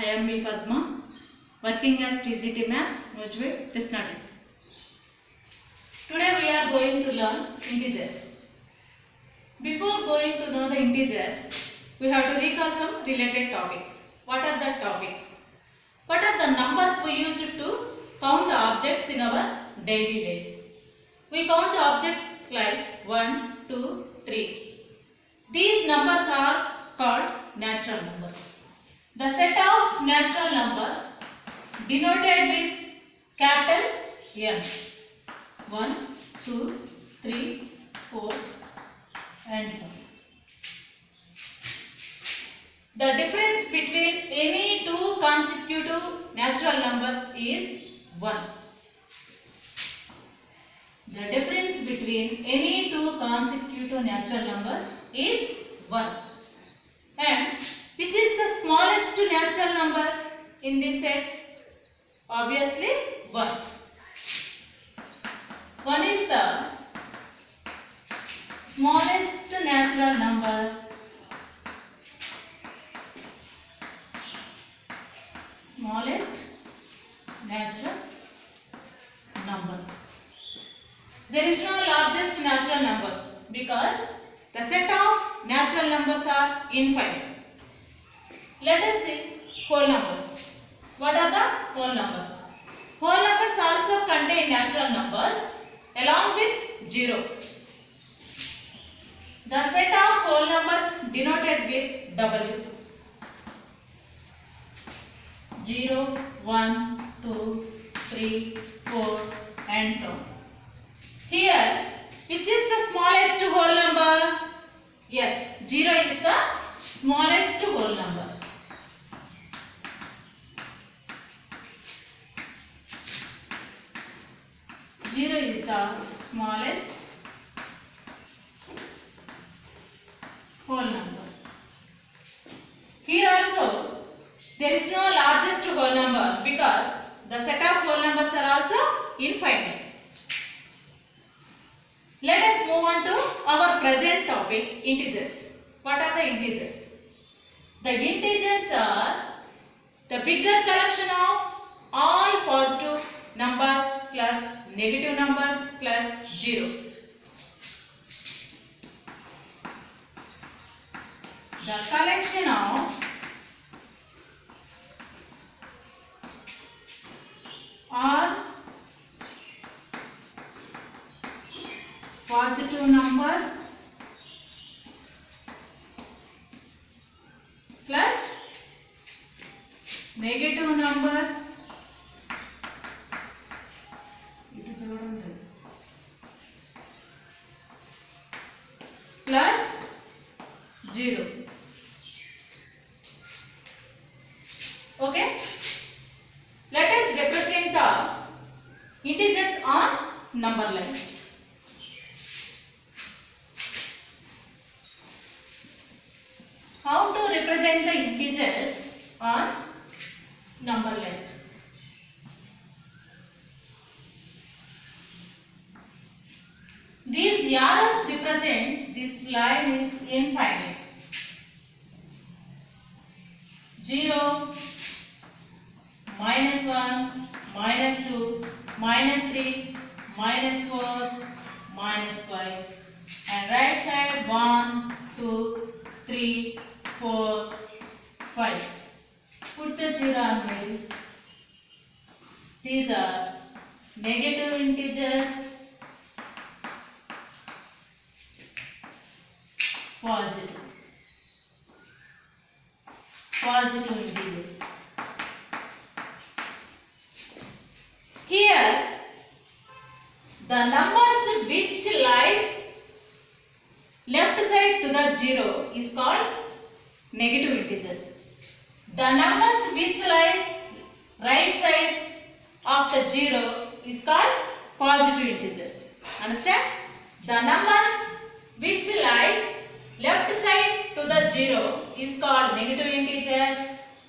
I am B. Padma, working as TGT Maths, Nujbeh, Krishna. Today we are going to learn integers. Before going to know the integers, we have to recall some related topics. What are the topics? What are the numbers we use to count the objects in our daily life? We count the objects like 1, 2, 3. These numbers are called natural numbers. The set of natural numbers denoted with capital N. 1, 2, 3, 4 and so on. The difference between any two consecutive natural number is 1. The difference between any two consecutive natural number is 1. And which is the smallest natural number in this set? Obviously 1. 1 is the smallest natural number. Smallest natural number. There is no largest natural numbers because the set of natural numbers are infinite. Let us see whole numbers. What are the whole numbers? Whole numbers also contain natural numbers along with 0. The set of whole numbers denoted with W. 0, 1, 2, 3, 4 and so on. Here, which is the smallest whole number? Yes, 0 is the smallest whole number. Zero is the smallest whole number. Here also, there is no largest whole number because the set of whole numbers are also infinite. Let us move on to our present topic, integers. What are the integers? The integers are the bigger collection of all positive numbers plus negative numbers plus 0. The collection of all positive numbers plus negative numbers plus 0. Okay? Let us represent the integers on number line. How to represent the integers on number line? These arrows represents this line is infinite. 0, minus 1, minus 2, minus 3, minus 4, minus 5. And right side 1, 2, 3, 4, 5. Put the 0 on middle. These are negative integers, positive integers. Here the numbers which lies left side to the 0 is called negative integers. The numbers which lies right side of the 0 is called positive integers. Understand? The numbers which lies left side to the 0 is called negative integers.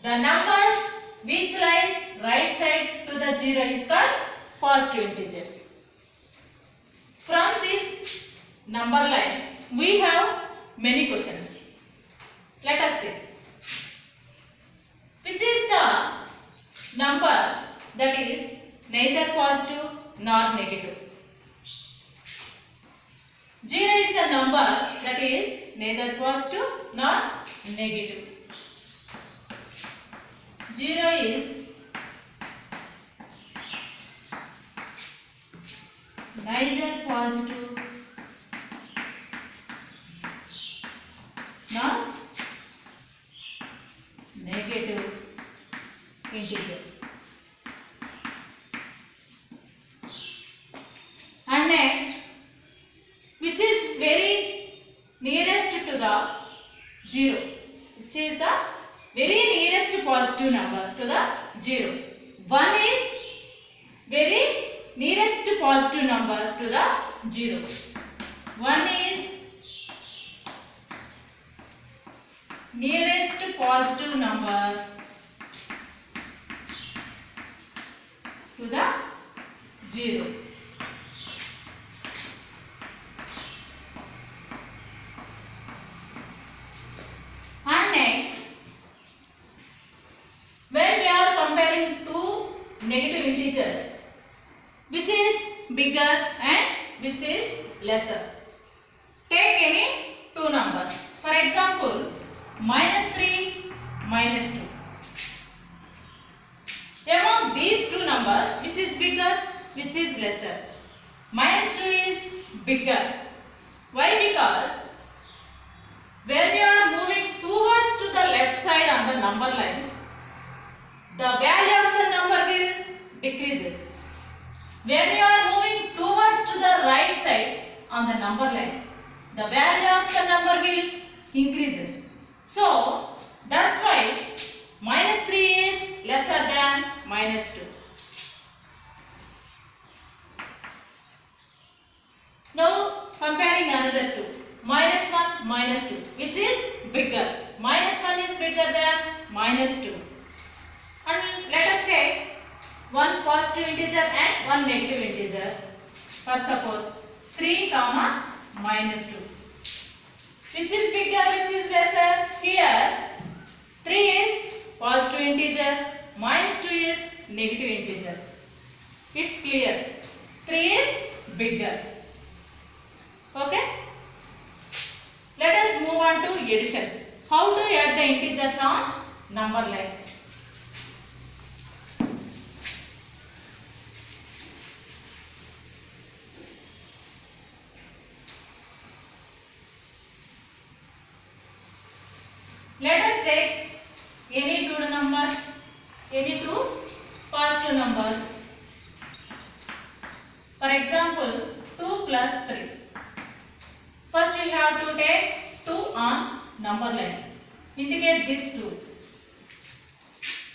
The numbers which lies right side to the 0 is called positive integers. From this number line, we have many questions. Let us see. Which is the neither positive nor negative. 0 is the number that is neither positive nor negative. 0 is neither positive nor negative integer. And next, which is very nearest to the 0, which is the very nearest positive number to the 0. 1 is very nearest positive number to the 0. 1 is nearest positive number to the 0. And next, when we are comparing two negative integers, which is bigger and which is lesser, take any two numbers. For example, -3, -2. Among these two numbers, which is bigger, which is lesser? -2 is bigger. Why? Because when you are moving towards to the left side on the number line, the value of the number will decreases. When you are moving towards to the right side on the number line, the value of the number will increases. So that's why -3 is lesser than -2. Now comparing another two, -1, -2, which is bigger. -1 is bigger than -2. And let us take one positive integer and one negative integer. For suppose 3, -2. Which is bigger, which is lesser? Here 3 is positive integer, -2 is negative integer. It's clear. 3 is bigger. Okay? Let us move on to additions. How to add the integers on number line? Let us take any two numbers, any two positive numbers. For example, 2 plus 3. First we have to take 2 on number line. Indicate these two.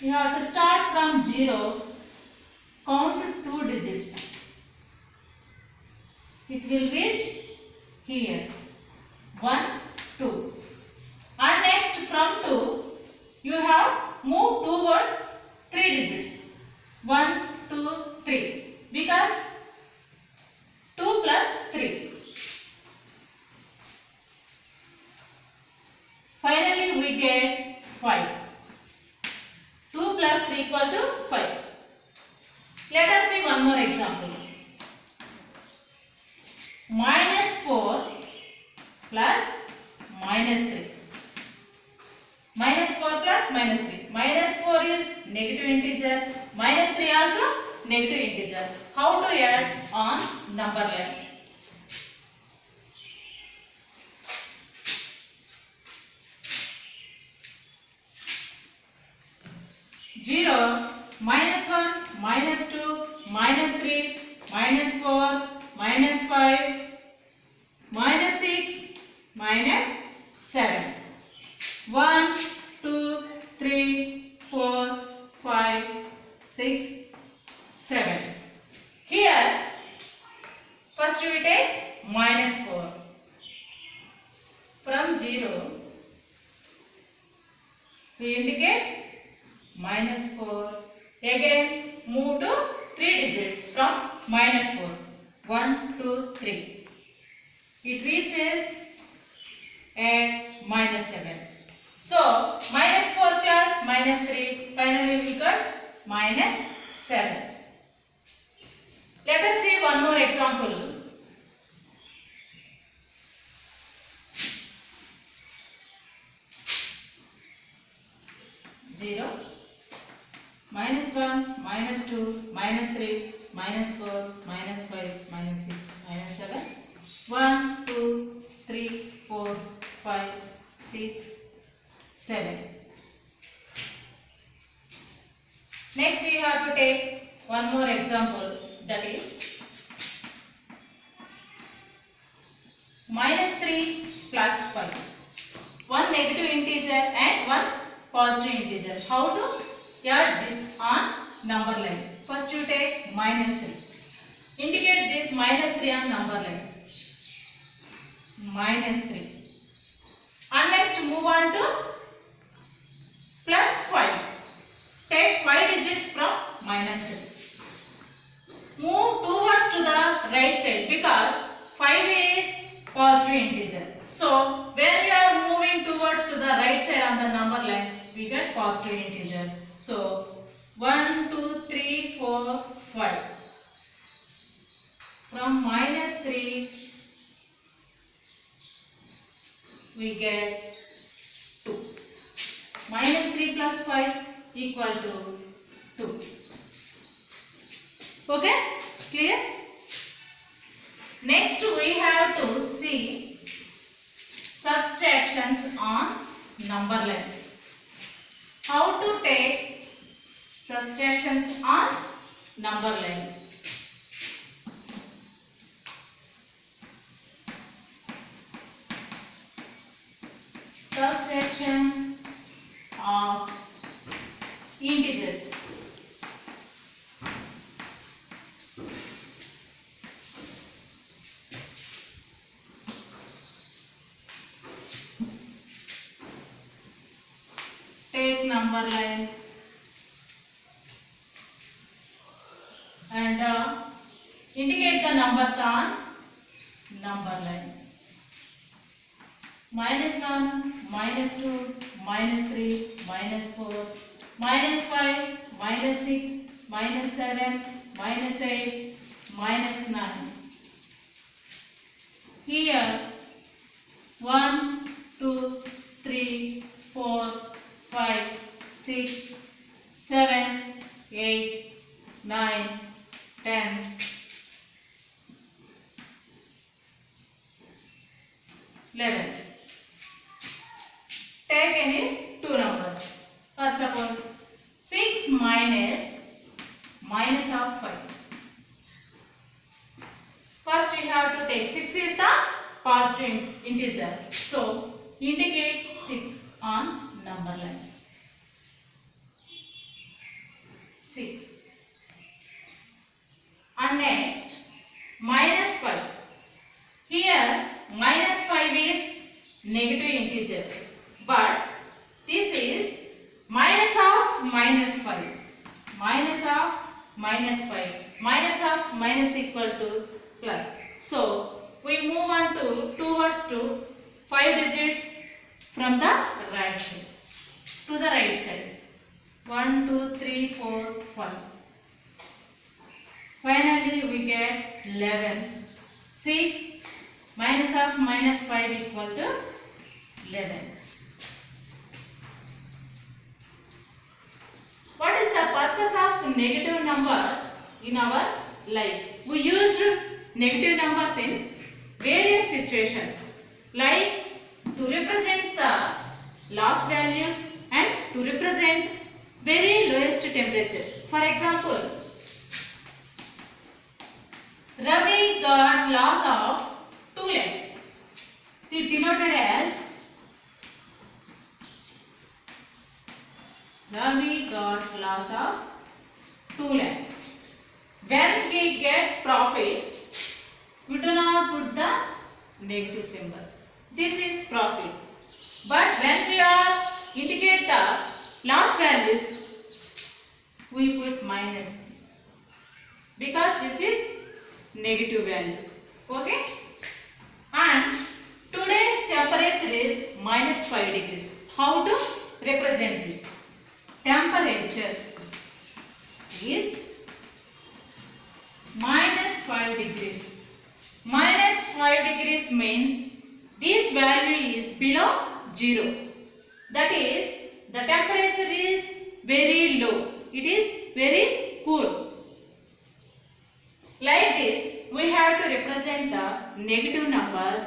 You have to start from 0, count 2 digits. It will reach here. 1, 2. And next from 2, you have moved towards 3 digits. 1, 2, 3. Because 2 plus 3. Finally we get 5. 2 plus 3 equal to 5. Let us see one more example. -4 plus -3. -4 plus -3. -4 is negative integer. -3 also negative integer. How to add on number line? Zero, -1, -2, -3, -4, -5, -6, -7. 1, 2, 3, 4, 5, 6, 7. Here, first we take -4. From 0, we indicate -4. Again, move to 3 digits from -4. 1, 2, 3. It reaches at -7. So, -4 plus -3, finally we got -7. Let us see one more example. Zero, -1, -2, -3, -4, -5, -6, -7. 1, 2, 3, 4, 5, 6, 7. Next we have to take one more example, that is -3 plus 5. One negative integer and one positive integer. How to add this on number line? First you take -3. Indicate this -3 on number line. -3. And next move on to +5. Take 5 digits from -3. Move towards to the right side because 5 is positive integer. So when we are moving towards to the right side on the number line, we get positive integer. So 1, 2, 3, 4, 5. From -3 we get 2. -3 plus 5 equal to 2. Okay? Clear? Next we have to see subtractions on number line. How to take subtractions on number line? Subtraction of integers. Take number line and indicate the numbers on number line. -1, -2, -3, -4, -5, -6, -7, -8, -9. Here 1, 2, 3, 4, 5, 6, 7, 8, 9, 10, 11. Take any two numbers. Or suppose 6 minus of 5. First we have to take 6 is the positive integer. So indicate 6 on number line. 6. And next -5. Here -5 is negative integer, but this is minus of -5. Minus of -5. Minus of minus equal to plus. So we move on to towards to 5 digits from the right side to the right side. 1, 2, 3, 4, 5. Finally we get 11. 6 minus of -5 equal to 11. What is the purpose of negative numbers in our life? We used negative numbers in various situations, like to represent the loss values and to represent very lowest temperatures. For example, Ravi got loss of 2 lakhs. It is denoted as Ravi got loss of 2 lakhs. When we get profit, we do not put the negative symbol. This is profit. But when we are indicate the loss values, we put minus because this is negative value. Okay? And today's temperature is -5 degrees. How to represent this? Temperature is minus 5 degrees. Minus 5 degrees means this value is below 0. That is, the temperature is very low. It is very cool. Like this, we have to represent the negative numbers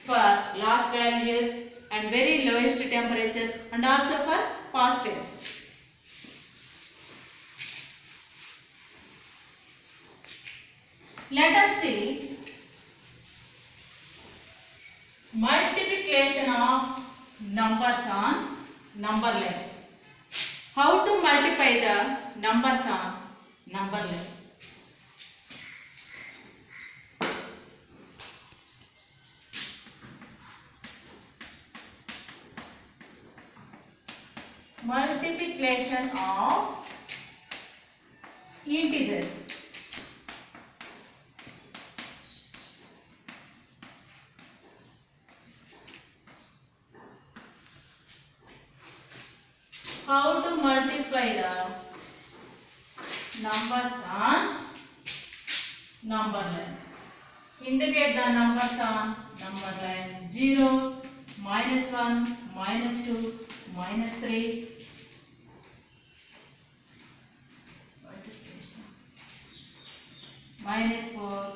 for last values and very lowest temperatures, and also for past tense. Let us see multiplication of numbers on number line. How to multiply the numbers on number line? Multiplication of integers. How to multiply the numbers on number line? Indicate the numbers on number line. 0, minus 1, minus 2, minus 3. Minus 4.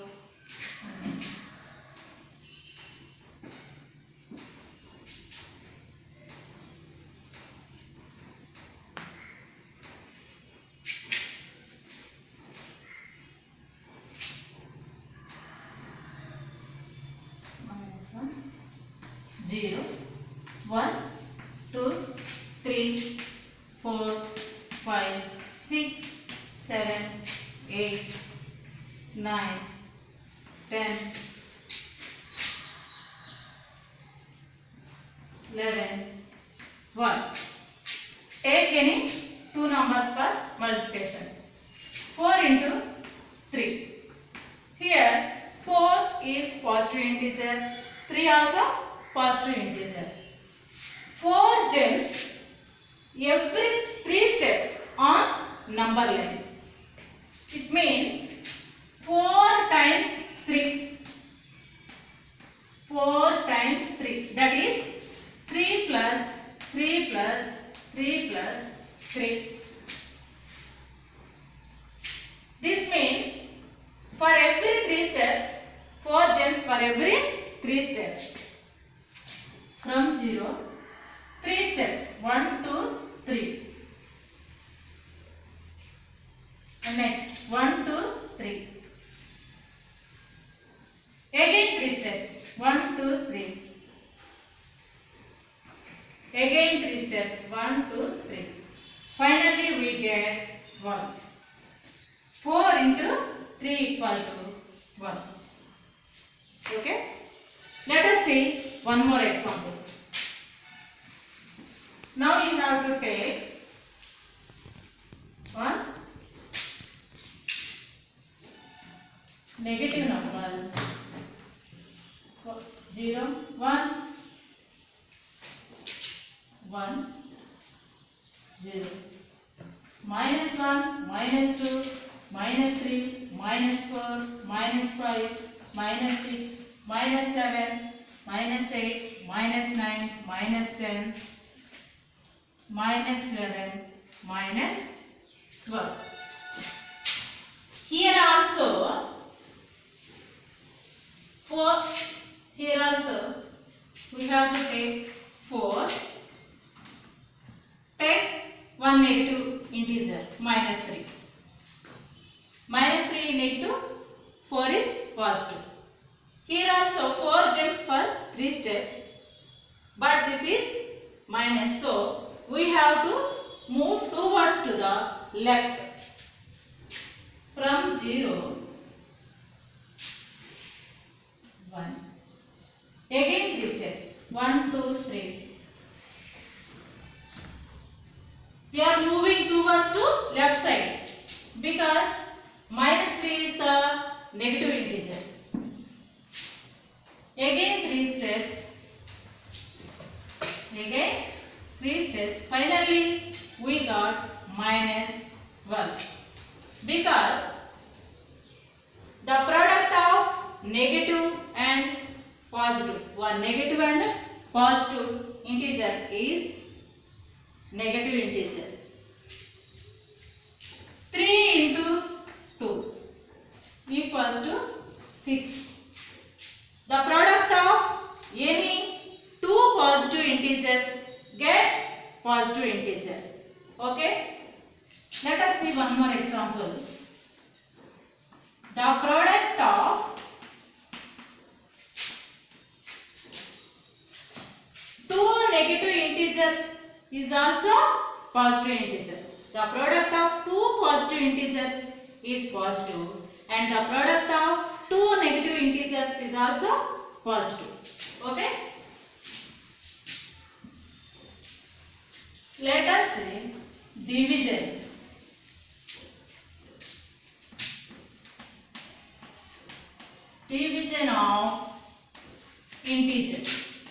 Minus 1, 0, 1, 2, 3, 4, 5, 6, 7, 8, 9, 10, 11, 1. Take any two numbers for multiplication. 4 into 3. Here 4 is positive integer, 3 also positive integer. 4 jumps every 3 steps on number line. It means 4 times 3. 4 times 3. That is 3 plus 3 plus 3 plus 3. This means for every 3 steps, 4 jumps for every 3 steps. From 0, 3 steps. 1, 2, 3. And next 1, 2, 3. Again 3 steps. 1, 2, 3. Again 3 steps. 1, 2, 3. Finally we get 1. 4 into 3 equal to 1. Okay? Let us see one more example. Now you have to take one negative number. 0, 1, 1, 0. Minus 1, minus 2, minus 3, minus 4, minus 5, minus 6, minus 7, minus 8, minus 9, minus 10, minus 11, minus 12. Here also 4. Here also we have to take 4. Take one negative integer, minus 3. Minus 3 is negative, 4 is positive. Here also 4 jumps for 3 steps. But this is minus, so we have to move towards to the left. From 0, 1. Again 3 steps. 1, 2, 3. You are moving towards to left side because minus 3 is the negative integer. Again 3 steps. Again 3 steps. Finally we got minus 12 because The product of negative and positive, one negative and positive integer is negative integer. 3 into 2 equal to 6. The product of any two positive integers get positive integer. Okay? Let us see one more example. The product of two negative integers is also positive integer. The product of two positive integers is positive and the product of two negative integers is also positive. Okay? Let us see divisions. Division of integers.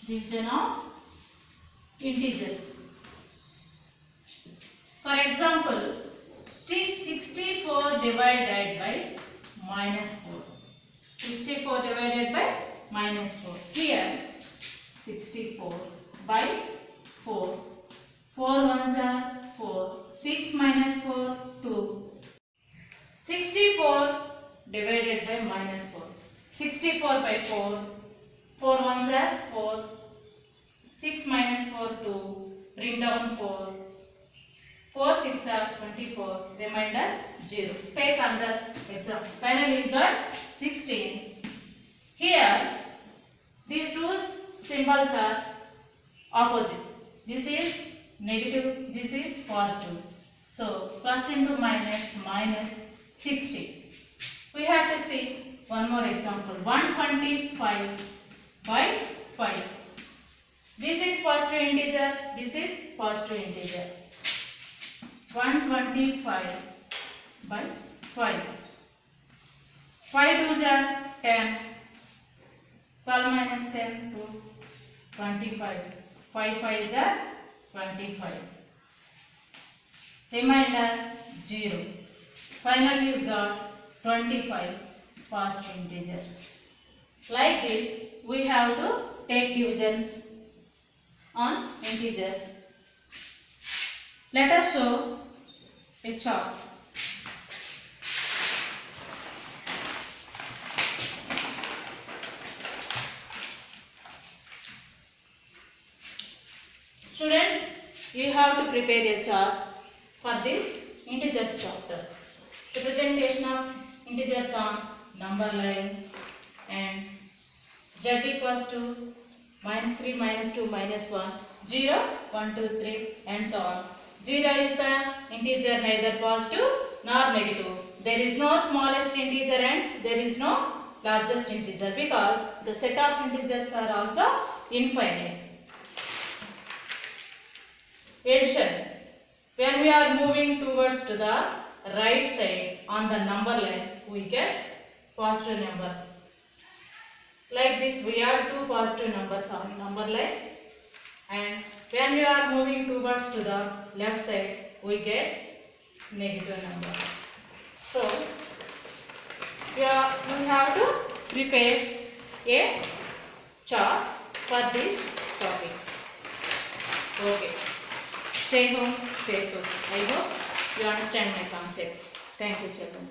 Division of integers. For example, 64 divided by minus 4. 64 divided by minus 4. Here 64 by 4. 4 ones are 4. 6 minus 4, 2. 64 divided by minus 4. 64 by 4. 4 ones are 4. 6 minus 4, 2. Bring down 4. 4 6 are 24. Remainder 0. Take another example. Finally we got 16. Here these two symbols are opposite. This is negative. This is positive. So plus into minus, minus 60. We have to see one more example. 125 by 5. This is positive integer. This is positive integer. 125 by 5. 5 2s are 10. 12 minus 10 to 25. 5 5s are 25. Remainder 0. Finally you got 25 positive integer. Like this we have to take divisions on integers. Let us show a chart. Students, you have to prepare a chart for this integers chapter. Representation of integers on number line and z equals to minus 3, minus 2, minus 1, 0, 1, 2, 3 and so on. 0 is the integer neither positive nor negative. There is no smallest integer and there is no largest integer because the set of integers are also infinite. Addition. When we are moving towards to the right side on the number line, we get positive numbers. Like this, we have two positive numbers on number line, and when we are moving towards to the left side, we get negative numbers. So, we have to prepare a chart for this topic. Okay. Stay home, stay safe. I hope you understand my concept. Thank you, children.